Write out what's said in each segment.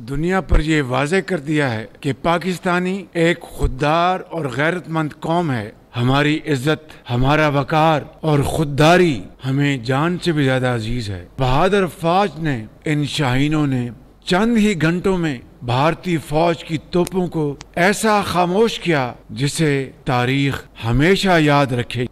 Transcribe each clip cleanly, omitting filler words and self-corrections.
दुनिया पर यह वाज़ेह कर दिया है कि पाकिस्तानी एक खुददार और गैरतमंद कौम है। हमारी इज्जत, हमारा वकार और खुददारी हमें जान से भी ज्यादा अजीज है। बहादुर फौज ने, इन शाहीनों ने चंद ही घंटों में भारतीय फौज की तोपों को ऐसा खामोश किया जिसे तारीख हमेशा याद रखेगी।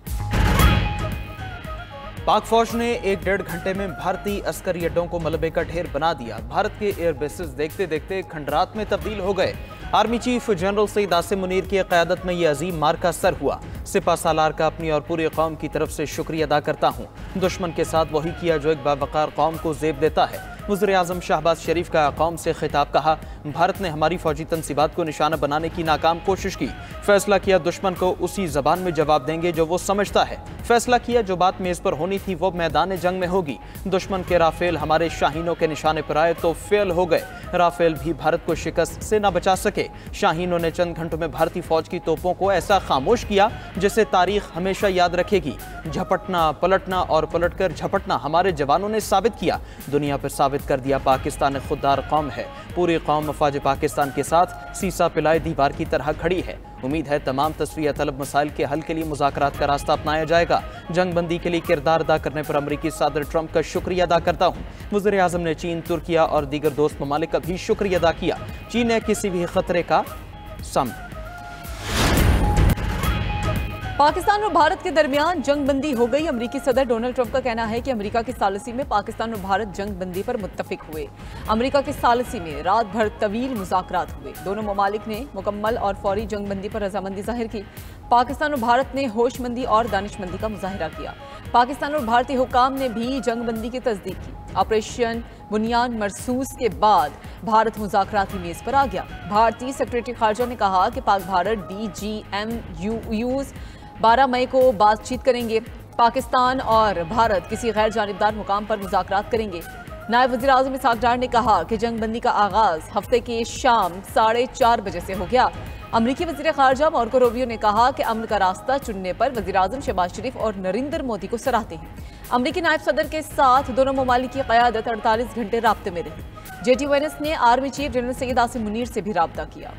पाक फौज ने 1-1.5 घंटे में भारतीय अस्करी अड्डों को मलबे का ढेर बना दिया। भारत के एयर बेसेस देखते देखते खंडरात में तब्दील हो गए। Army chief general Syed Asim Munir की क़यादत में यह अजीम मार्का सर हुआ। सिपा सालार का अपनी और पूरी कौम की तरफ से शुक्रिया अदा करता हूँ। दुश्मन के साथ वही किया जो एक बावकार कौम को ज़ेब देता है। वज़ीर आज़म शहबाज शरीफ का कौम से खिताब कहा, भारत ने हमारी फौजी तनसीबात को निशाना बनाने की नाकाम कोशिश की। फैसला किया दुश्मन को उसी जबान में जवाब देंगे जो वो समझता है। फैसला किया जो बात मेज़ पर होनी थी वो मैदान जंग में होगी। दुश्मन के राफेल हमारे शाहीनों के निशाने पर आए तो फेल हो गए। राफेल भी भारत को शिकस्त से न बचा सके। शाहीनों ने चंद घंटों में भारतीय फौज की तोपों को ऐसा खामोश किया जिसे तारीख हमेशा याद रखेगी। झपटना, पलटना और पलटकर झपटना हमारे जवानों ने साबित किया। दुनिया पर साबित कर दिया पाकिस्तान खुददार कौम है। पूरी कौम मफाज पाकिस्तान के साथ सीसा पिलाए दीवार की तरह खड़ी है। उम्मीद है तमाम तस्वीर तलब मसाइल के हल के लिए मुज़ाकरात का रास्ता अपनाया जाएगा। जंग बंदी के लिए किरदार अदा करने पर अमरीकी सदर ट्रंप का शुक्रिया अदा करता हूँ। वज़ीर आज़म ने चीन, तुर्किया और दीगर दोस्त ममालिक का भी शुक्रिया अदा किया। चीन ने किसी भी खतरे का सामना। पाकिस्तान और भारत के दरमियान जंग बंदी हो गई। अमरीकी सदर डोनाल्ड ट्रंप का कहना है कि अमेरिका की सालिसी में पाकिस्तान और भारत जंग बंदी पर मुत्तफिक हुए। अमेरिका की सालिसी में रात भर तवील मुज़ाकरात हुए। दोनों ममालिक ने मुकम्मल और फौरी जंग बंदी पर रजामंदी जाहिर की। पाकिस्तान और भारत ने होशमंदी और दानिशमंदी का मुजाहिरा किया। पाकिस्तान और भारतीय हुकाम ने भी जंग बंदी की तस्दीक की। ऑपरेशन बुनियाद मरसूस के बाद भारत मुज़ाकराती मेज़ पर आ गया। भारतीय सेक्रेटरी खारजा ने कहा कि पाक भारत DGMUs 12 मई को बातचीत करेंगे। पाकिस्तान और भारत किसी गैर जानिबदार मुकाम पर मुज़ाकरात करेंगे। नायब वज़ीर आज़म इसहाक डार ने कहा कि जंग बंदी का आगाज़ हफ्ते के शाम 4:30 बजे से हो गया। अमरीकी वज़ीर ख़ारजा मार्को रूबियो ने कहा कि अमन का रास्ता चुनने पर वज़ीर आज़म शहबाज शरीफ और नरेंद्र मोदी को सराहते हैं। अमरीकी नायब सदर के साथ दोनों ममालिक की क़यादत 48 घंटे राब्ते में रही। JTNS ने army chief general Syed Asim Munir से भी राब्ता किया।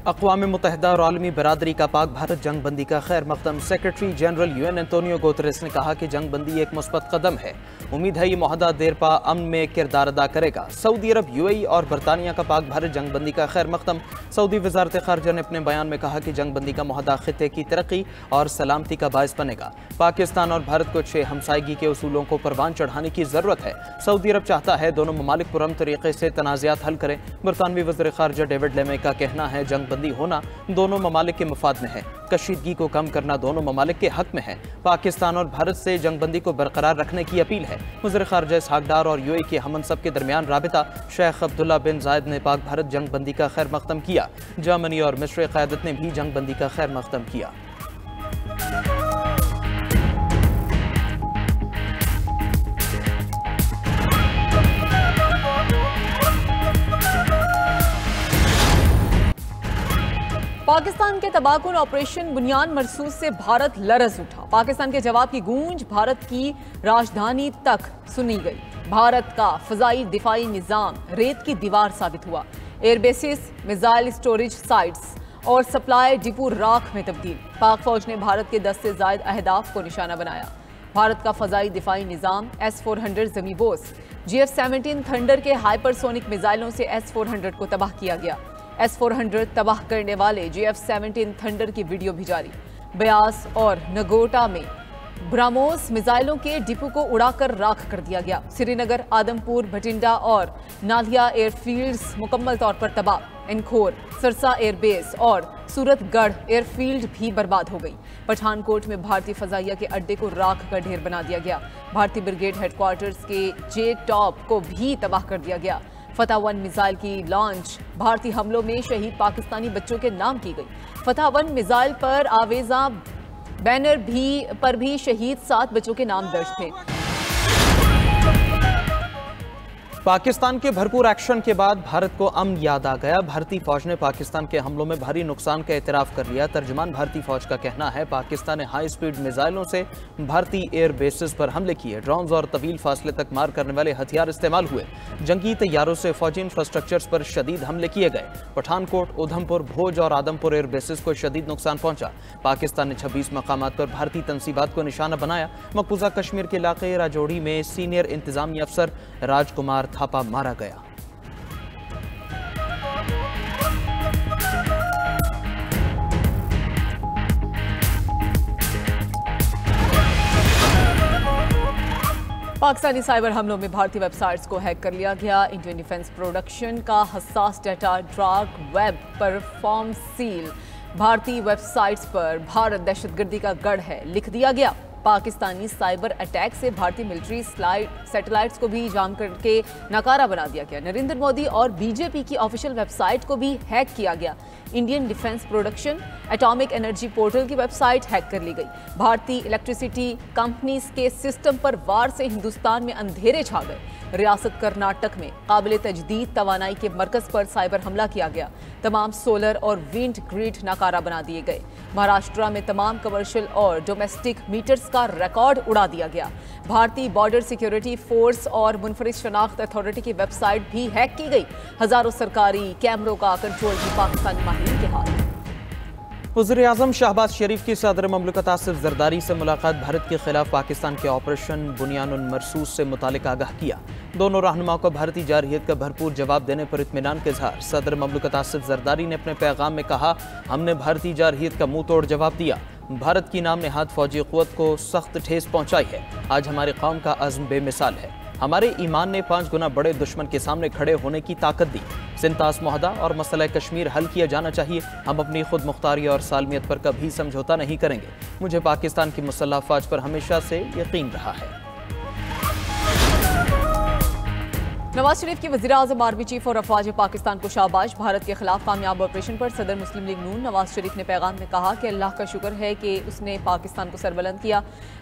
अक़वाम मुत्तहिदा और आलमी बरादरी का पाक भारत जंग बंदी का खैर मक़दम। Secretary general UN Antonio Guterres ने कहा कि जंग बंदी एक मुस्बत कदम है। उम्मीद है ये मुआहदा देर पा अमन में किरदार अदा करेगा। सऊदी अरब, UAE और बरतानिया का पाक भारत जंग बंदी का खैर मक़दम। सऊदी वज़ारत ख़ारिजा ने अपने बयान में कहा कि जंग बंदी का मुआहदा ख़ित्ते की तरक्की और सलामती का बायस बनेगा। पाकिस्तान और भारत को 6 हमसायगी के उसूलों को परवान चढ़ाने की ज़रूरत है। सऊदी अरब चाहता है दोनों ममालिक पुरअमन तरीके से तनाज़ात हल करें। बरतानवी वज़ीर ख़ारिजा डेविड लेमे का कहना है जंग बंदी होना दोनों ममालिक के मफाद में है। कशीदगी को कम करना दोनों ममालिक के हक में है। पाकिस्तान और भारत से जंग बंदी को बरकरार रखने की अपील है। वज़ीर ख़ारिजा इसहाक डार और UAE के हमनसब के दरमियान राबिता शेख अब्दुल्ला बिन जायद ने पाक भारत जंग बंदी का खैर मक़दम किया। जर्मनी और मिस्र क़यादत ने भी जंग बंदी का खैर मक़दम किया। पाकिस्तान के तबाहकुन ऑपरेशन बुनियाद मरसूस से भारत लरज़ उठा। पाकिस्तान के जवाब की गूंज भारत की राजधानी तक सुनी गई। भारत का फ़ज़ाई दिफाई निज़ाम रेत की दीवार साबित हुआ। एयरबेसिस, मिसाइल स्टोरेज साइट्स और सप्लाई डिपो राख में तब्दील। पाक फौज ने भारत के 10 से ज़ायद अहदाफ को निशाना बनाया। भारत का फ़ज़ाई दिफाई निज़ाम S-400 ज़मीबोस, GF-17 थंडर के हाइपरसोनिक मिसाइलों से S-400 को तबाह किया गया। S-400 तबाह करने वाले GF-17 थंडर की वीडियो भी जारी। ब्यास और नगोटा में ब्राह्मोस मिसाइलों के डिपो को उड़ाकर राख कर दिया गया। श्रीनगर, आदमपुर, भटिंडा और नालिया एयरफील्ड्स मुकम्मल तौर पर तबाह। इनखोर, सरसा एयरबेस और सूरतगढ़ एयरफील्ड भी बर्बाद हो गई। पठानकोट में भारतीय फ़ज़ाइया के अड्डे को राख का ढेर बना दिया गया। भारतीय ब्रिगेड हेडक्वार्टर्स के J-टॉप को भी तबाह कर दिया गया। फतह-1 मिसाइल की लॉन्च भारतीय हमलों में शहीद पाकिस्तानी बच्चों के नाम की गई। फतह-1 मिसाइल पर आवेजा बैनर पर भी शहीद 7 बच्चों के नाम दर्ज थे। पाकिस्तान के भरपूर एक्शन के बाद भारत को अमन याद आ गया। भारतीय फौज ने पाकिस्तान के हमलों में भारी नुकसान का एतराफ कर लिया। तर्जुमान भारतीय फौज का कहना है पाकिस्तान ने हाई स्पीड मिसाइलों से भारतीय एयर बेसेस पर हमले किए। ड्रोन्स और तवील फासले तक मार करने वाले हथियार इस्तेमाल हुए। जंगी तैयारों से फौजी इंफ्रास्ट्रक्चर्स पर शदीद हमले किए गए। पठानकोट, उधमपुर, भोज और आदमपुर एयर बेसेस को शदीद नुकसान पहुंचा। पाकिस्तान ने 26 मकामात पर भारतीय तंसीबात को निशाना बनाया। मकबूजा कश्मीर के इलाके राजौरी में सीनियर इंतजामी अफसर राजकुमार थापा मारा गया। पाकिस्तानी साइबर हमलों में भारतीय वेबसाइट्स को हैक कर लिया गया। इंडियन डिफेंस प्रोडक्शन का हसास डाटा डार्क वेब पर फॉर्म सील। भारतीय वेबसाइट्स पर भारत दहशतगर्दी का गढ़ है लिख दिया गया। पाकिस्तानी साइबर अटैक से भारतीय मिलिट्री सैटेलाइट्स को भी जाम करके नकारा बना दिया गया। नरेंद्र मोदी और बीजेपी की ऑफिशियल वेबसाइट को भी हैक किया गया। Indian defence production atomic energy portal की वेबसाइट हैक कर ली गई। भारतीय इलेक्ट्रिसिटी कंपनीज के सिस्टम पर वार से हिंदुस्तान में अंधेरे छा गए। रियासत कर्नाटक में काबिल तजदीद तवानाई के मरकज पर साइबर हमला किया गया। तमाम सोलर और विंड ग्रिड नाकारा बना दिए गए। महाराष्ट्र में तमाम कमर्शियल और डोमेस्टिक मीटर्स का रिकॉर्ड उड़ा दिया गया। भारतीय बॉर्डर सिक्योरिटी फोर्स और मुनफरिद शनाख्त अथॉरिटी की वेबसाइट भी हैक की गई। हजारों सरकारी कैमरों का कंट्रोल भी पाकिस्तानी माहिरीन के हाथ। वज़ीर-ए-आज़म शहबाज शरीफ की सदर ममलकत आसिफ जरदारी से मुलाकात भारत के खिलाफ पाकिस्तान के ऑपरेशन बुनियानुल मरसूस से मुतालिक आगाह किया। दोनों रहनुमाओं को भारतीय जारहियत का भरपूर जवाब देने पर इत्मीनान के इज़हार। सदर ममलकत आसिफ जरदारी ने अपने पैगाम में कहा, हमने भारतीय जारहियत का मुंह तोड़ जवाब दिया। भारत की नाम नेहाद फौजी क़ुव्वत को सख्त ठेस पहुंचाई है। आज हमारी कौम का अज़्म बेमिसाल है। हमारे ईमान ने 5 गुना बड़े दुश्मन के सामने खड़े होने की ताकत दी। सिंतास मुआहदा और मसला कश्मीर हल किया जाना चाहिए। हम अपनी खुद मुख्तारी और सालमियत पर कभी समझौता नहीं करेंगे। मुझे पाकिस्तान की मुसल्लह अफ़वाज पर हमेशा से यकीन रहा है। नवाज शरीफ की वज़ीर-ए-आज़म आर्मी चीफ और अफवाज पाकिस्तान को शाबाश। भारत के खिलाफ कामयाब ऑपरेशन पर सदर मुस्लिम लीग नून नवाज शरीफ ने पैगाम में कहा कि अल्लाह का शुक्र है कि उसने पाकिस्तान को सरबुलंद किया।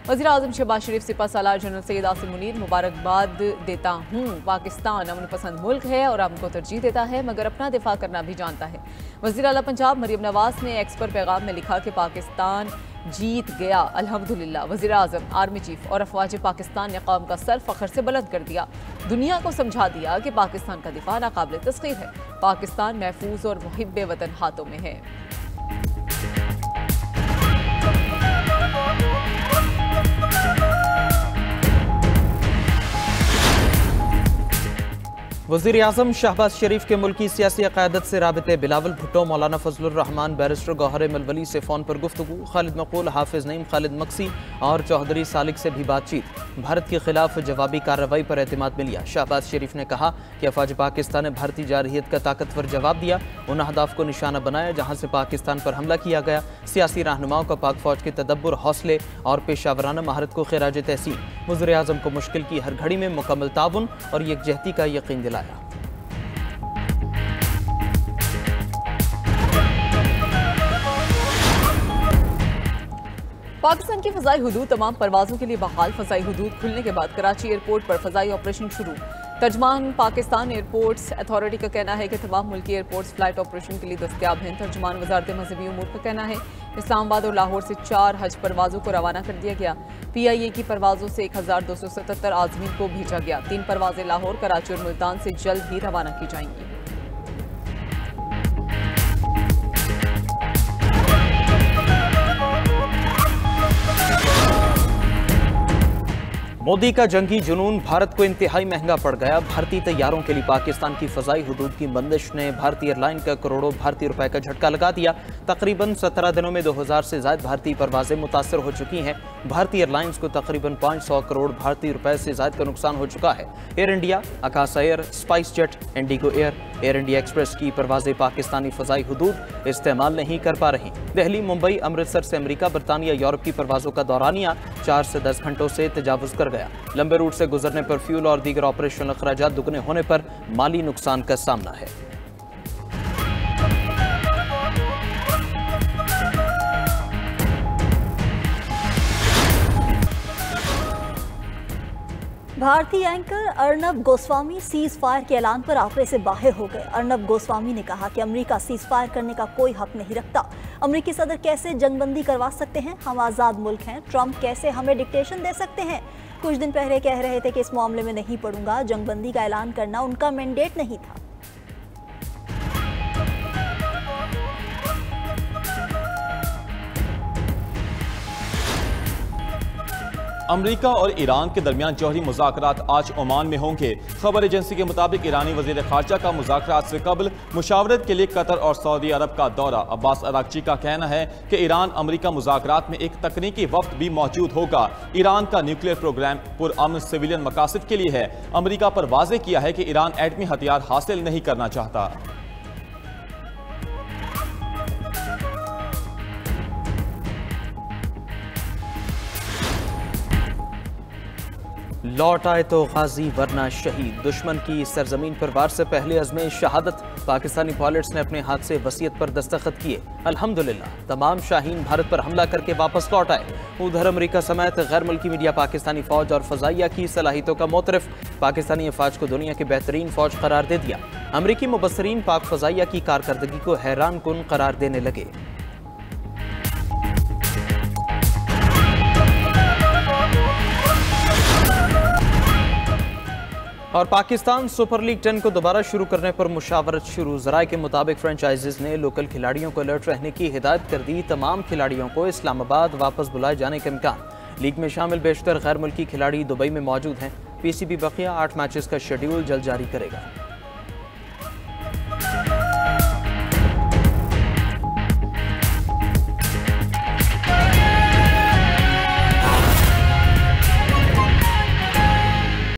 वज़ीर-ए-आज़म शहबाज शरीफ सिपह सालार जनरल सैयद आसिम मुनीर, मुबारकबाद देता हूँ। पाकिस्तान अमन पसंद मुल्क है और अमन को तरजीह देता है, मगर अपना दिफा करना भी जानता है। वज़ीर आला पंजाब मरियम नवाज ने एक्स पर पैगाम में लिखा कि पाकिस्तान जीत गया अल्हम्दुलिल्लाह। वज़ीर-ए-आज़म, आर्मी चीफ और अफवाज पाकिस्तान ने कौम का सर फख्र से बुलंद कर दिया। दुनिया को समझा दिया कि पाकिस्तान का दिफा नाकाबिल तस्खीर है। पाकिस्तान महफूज और मुहिब्बे वतन हाथों में है। वज़ीर-ए-आज़म शहबाज शरीफ के मुल्की सियासी क़यादत से राबिते बिलावल भुट्टो, मौलाना फजलुर रहमान, बैरिस्टर गौहर मलवली से फ़ोन पर गुफ्तगू। खालिद मकबूल, हाफिज़ नईम, खालिद मक्सी और चौधरी सालिक से भी बातचीत। भारत के खिलाफ जवाबी कार्रवाई पर एतमाद में लिया। शहबाज शरीफ ने कहा कि अफवाज पाकिस्तान ने भारतीय जारहियत का ताकतवर जवाब दिया। उन अहदाफ को निशाना बनाया जहाँ से पाकिस्तान पर हमला किया गया। सियासी रहनुमाओं का पाक फ़ौज के तदब्बुर, हौसले और पेशावराना महारत को खिराज तहसीन। वज़ीर-ए-आज़म को मुश्किल की हर घड़ी में मुकम्मल ताउन और यकजहती का यकीन दिलाया। पाकिस्तान की फ़ज़ाई हुदूद तमाम परवाज़ों के लिए बहाल। फ़ज़ाई हुदूद खुलने के बाद कराची एयरपोर्ट पर फ़ज़ाई ऑपरेशन शुरू। तर्जमान पाकिस्तान एयरपोर्ट्स अथॉरिटी का कहना है कि तमाम मुल्की एयरपोर्ट्स फ्लाइट ऑपरेशन के लिए दस्तयाब हैं। तर्जमान वज़ारत मज़हबी उमूर का कहना है इस्लामाबाद और लाहौर से 4 हज परवाज़ों को रवाना कर दिया गया। PIA की परवाज़ों से 1277 आज़मीन को भेजा गया। 3 परवाज़ें लाहौर, कराची और मुल्तान से जल्द ही रवाना की जाएंगी। मोदी का जंगी जुनून भारत को इंतहाई महंगा पड़ गया। भारतीय तैयारों के लिए पाकिस्तान की फ़ज़ाई हुदूद की बंदिश ने भारतीय एयरलाइन का करोड़ों भारतीय रुपए का झटका लगा दिया। तकरीबन 17 दिनों में 2000 से ज़ायद भारतीय परवाजें मुतासर हो चुकी हैं। भारतीय एयरलाइंस को तकरीबन 500 करोड़ भारतीय रुपए से ज़ायद का नुकसान हो चुका है। Air India, Akasa Air, SpiceJet, IndiGo Air, Air India Express की परवाजें पाकिस्तानी फ़ज़ाई हुदूद इस्तेमाल नहीं कर पा रही। दिल्ली, मुंबई, अमृतसर से अमरीका, बरतानिया, यूरोप की परवाज़ों का दौरानिया 4 से 10 घंटों से तजावुज़ कर गया। लंबे रूट से गुजरने पर फ्यूल और दीगर ऑपरेशनल अखराजात दुगने होने पर माली नुकसान का सामना है। भारतीय anchor Arnab Goswami cease fire के ऐलान पर आंकड़े से बाहर हो गए। अर्नब गोस्वामी ने कहा कि अमेरिका सीज फायर करने का कोई हक नहीं रखता। अमेरिकी सदर कैसे जंगबंदी करवा सकते हैं? हम आज़ाद मुल्क हैं। ट्रंप कैसे हमें डिक्टेशन दे सकते हैं? कुछ दिन पहले कह रहे थे कि इस मामले में नहीं पड़ूंगा। जंगबंदी का ऐलान करना उनका मैंडेट नहीं था। अमेरिका और ईरान के दरमियान जौहरी मुज़ाकरात आज ओमान में होंगे। खबर एजेंसी के मुताबिक ईरानी वज़ीर ख़ारजा का मुज़ाकरात से कबल मुशावरत के लिए कतर और सऊदी अरब का दौरा। अब्बास अरागची का कहना है कि ईरान अमेरिका मुज़ाकरात में एक तकनीकी वफ्द भी मौजूद होगा। ईरान का न्यूक्लियर प्रोग्राम पुरअमन सिविलियन मकासद के लिए है। अमेरिका पर वाज़ेह किया है कि ईरान एटमी हथियार हासिल नहीं करना चाहता। लौट आए तो गाजी वरना शहीद। दुश्मन की सरजमीन पर वार से पहले अज़्मे शहादत। पाकिस्तानी पायलट्स ने अपने हाथ से वसीयत पर दस्तखत किए। अल्हम्दुलिल्लाह तमाम शाहीन भारत पर हमला करके वापस लौट आए। उधर अमेरिका समेत गैर मुल्की मीडिया पाकिस्तानी फौज और फजाइया की सलाहियतों का मोतरफ। पाकिस्तानी अफवाज को दुनिया की बेहतरीन फौज करार दे दिया। अमेरिकी मुबस्सरीन पाक फजाइया की कारकर्दगी को हैरान कुन करार देने लगे। और पाकिस्तान सुपर लीग 10 को दोबारा शुरू करने पर मुशावरत शुरू। ज़राए के मुताबिक फ्रेंचाइजीज ने लोकल खिलाड़ियों को अलर्ट रहने की हिदायत कर दी। तमाम खिलाड़ियों को इस्लामाबाद वापस बुलाए जाने का इम्कान। लीग में शामिल बेशतर गैर मुल्की खिलाड़ी दुबई में मौजूद हैं। PCB बकिया 8 मैचेस का शेड्यूल जल्द जारी करेगा।